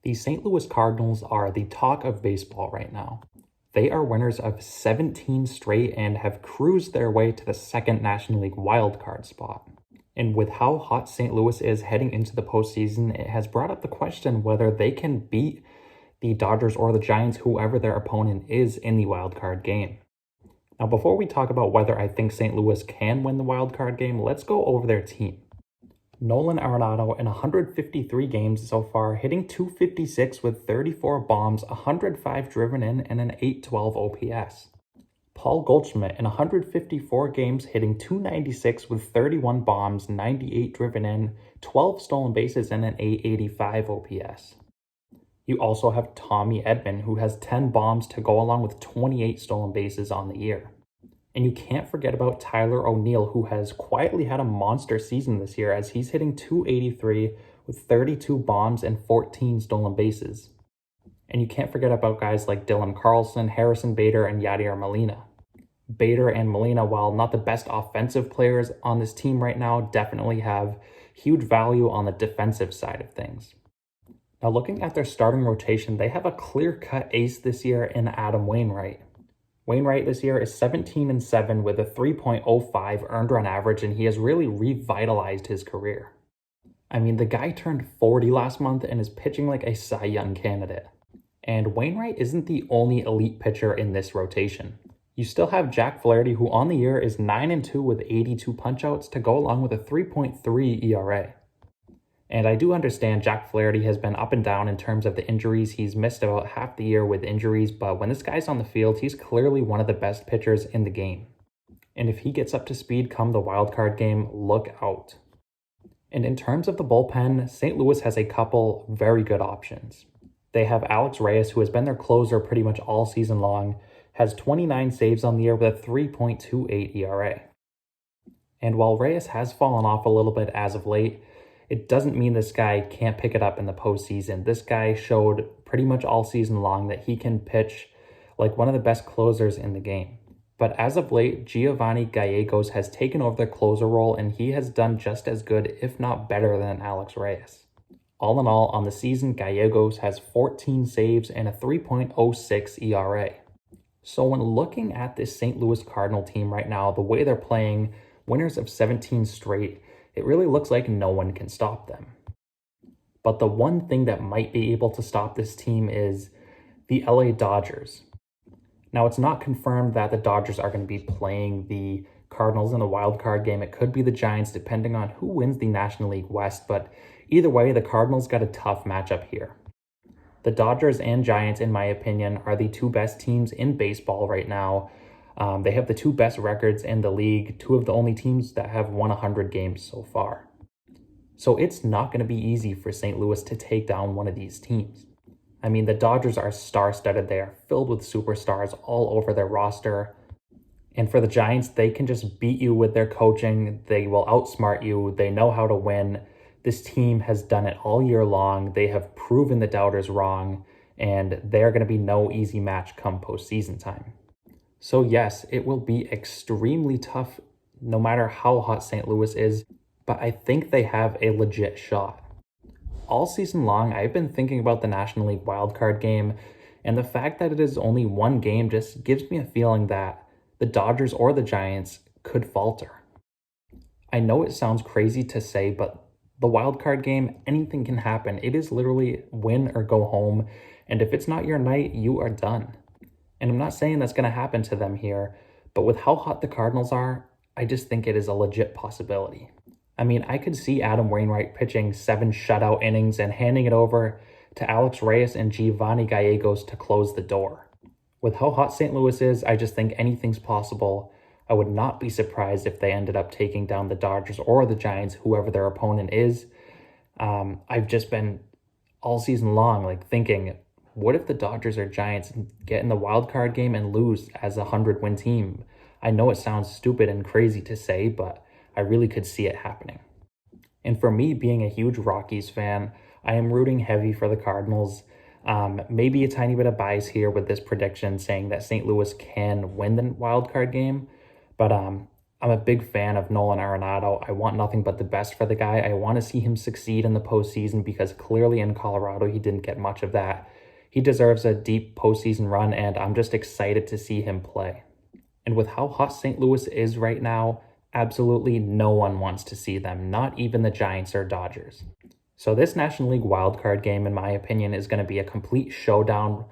The St. Louis Cardinals are the talk of baseball right now. They are winners of 17 straight and have cruised their way to the second National League wildcard spot. And with how hot St. Louis is heading into the postseason, it has brought up the question whether they can beat the Dodgers or the Giants, whoever their opponent is in the wildcard game. Now, before we talk about whether I think St. Louis can win the wildcard game, let's go over their team. Nolan Arenado in 153 games so far, hitting .256 with 34 bombs, 105 driven in, and an .812 OPS. Paul Goldschmidt in 154 games, hitting .296 with 31 bombs, 98 driven in, 12 stolen bases, and an .885 OPS. You also have Tommy Edman, who has 10 bombs to go along with 28 stolen bases on the year. And you can't forget about Tyler O'Neill, who has quietly had a monster season this year as he's hitting .283 with 32 bombs and 14 stolen bases. And you can't forget about guys like Dylan Carlson, Harrison Bader, and Yadier Molina. Bader and Molina, while not the best offensive players on this team right now, definitely have huge value on the defensive side of things. Now, looking at their starting rotation, they have a clear-cut ace this year in Adam Wainwright. Wainwright this year is 17-7 with a 3.05 earned run average, and he has really revitalized his career. I mean, the guy turned 40 last month and is pitching like a Cy Young candidate. And Wainwright isn't the only elite pitcher in this rotation. You still have Jack Flaherty, who on the year is 9-2 with 82 punchouts to go along with a 3.3 ERA. And I do understand Jack Flaherty has been up and down in terms of the injuries. He's missed about half the year with injuries, but when this guy's on the field, he's clearly one of the best pitchers in the game. And if he gets up to speed come the wildcard game, look out. And in terms of the bullpen, St. Louis has a couple very good options. They have Alex Reyes, who has been their closer pretty much all season long, has 29 saves on the year with a 3.28 ERA. And while Reyes has fallen off a little bit as of late, it doesn't mean this guy can't pick it up in the postseason. This guy showed pretty much all season long that he can pitch like one of the best closers in the game. But as of late, Giovanni Gallegos has taken over the closer role, and he has done just as good, if not better, than Alex Reyes. All in all, on the season, Gallegos has 14 saves and a 3.06 ERA. So when looking at this St. Louis Cardinal team right now, the way they're playing, winners of 17 straight, it really looks like no one can stop them. But the one thing that might be able to stop this team is the LA Dodgers. Now, it's not confirmed that the Dodgers are going to be playing the Cardinals in the wild card game. It could be the Giants, depending on who wins the National League West. But either way, the Cardinals got a tough matchup here. The Dodgers and Giants, in my opinion, are the two best teams in baseball right now. They have the two best records in the league, two of the only teams that have won 100 games so far. So it's not going to be easy for St. Louis to take down one of these teams. I mean, the Dodgers are star-studded. They are filled with superstars all over their roster. And for the Giants, they can just beat you with their coaching. They will outsmart you. They know how to win. This team has done it all year long. They have proven the doubters wrong, and they're going to be no easy match come postseason time. So yes, it will be extremely tough no matter how hot St. Louis is, but I think they have a legit shot. All season long, I've been thinking about the National League wildcard game, and the fact that it is only one game just gives me a feeling that the Dodgers or the Giants could falter. I know it sounds crazy to say, but the wildcard game, anything can happen. It is literally win or go home, and if it's not your night, you are done. And I'm not saying that's going to happen to them here, but with how hot the Cardinals are, I just think it is a legit possibility. I mean, I could see Adam Wainwright pitching 7 shutout innings and handing it over to Alex Reyes and Giovanni Gallegos to close the door. With how hot St. Louis is, I just think anything's possible. I would not be surprised if they ended up taking down the Dodgers or the Giants, whoever their opponent is. I've just been all season long thinking, what if the Dodgers or Giants get in the wild card game and lose as a 100-win team? I know it sounds stupid and crazy to say, but I really could see it happening. And for me, being a huge Rockies fan, I am rooting heavy for the Cardinals. Maybe a tiny bit of bias here with this prediction saying that St. Louis can win the wild card game, but I'm a big fan of Nolan Arenado. I want nothing but the best for the guy. I want to see him succeed in the postseason because clearly in Colorado he didn't get much of that. He deserves a deep postseason run, and I'm just excited to see him play. And with how hot St. Louis is right now, absolutely no one wants to see them, not even the Giants or Dodgers. So this National League wildcard game, in my opinion, is going to be a complete showdown.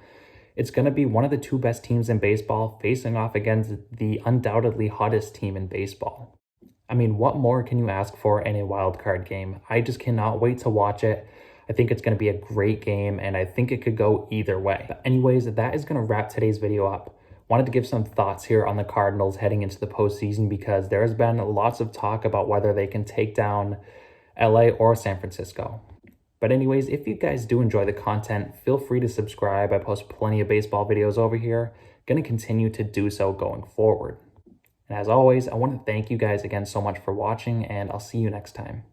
It's going to be one of the two best teams in baseball facing off against the undoubtedly hottest team in baseball. I mean, what more can you ask for in a wildcard game? I just cannot wait to watch it. I think it's going to be a great game, and I think it could go either way. But anyways, that is going to wrap today's video up. Wanted to give some thoughts here on the Cardinals heading into the postseason because there's been lots of talk about whether they can take down LA or San Francisco. But anyways, if you guys do enjoy the content, feel free to subscribe. I post plenty of baseball videos over here. Going to continue to do so going forward. And as always, I want to thank you guys again so much for watching, and I'll see you next time.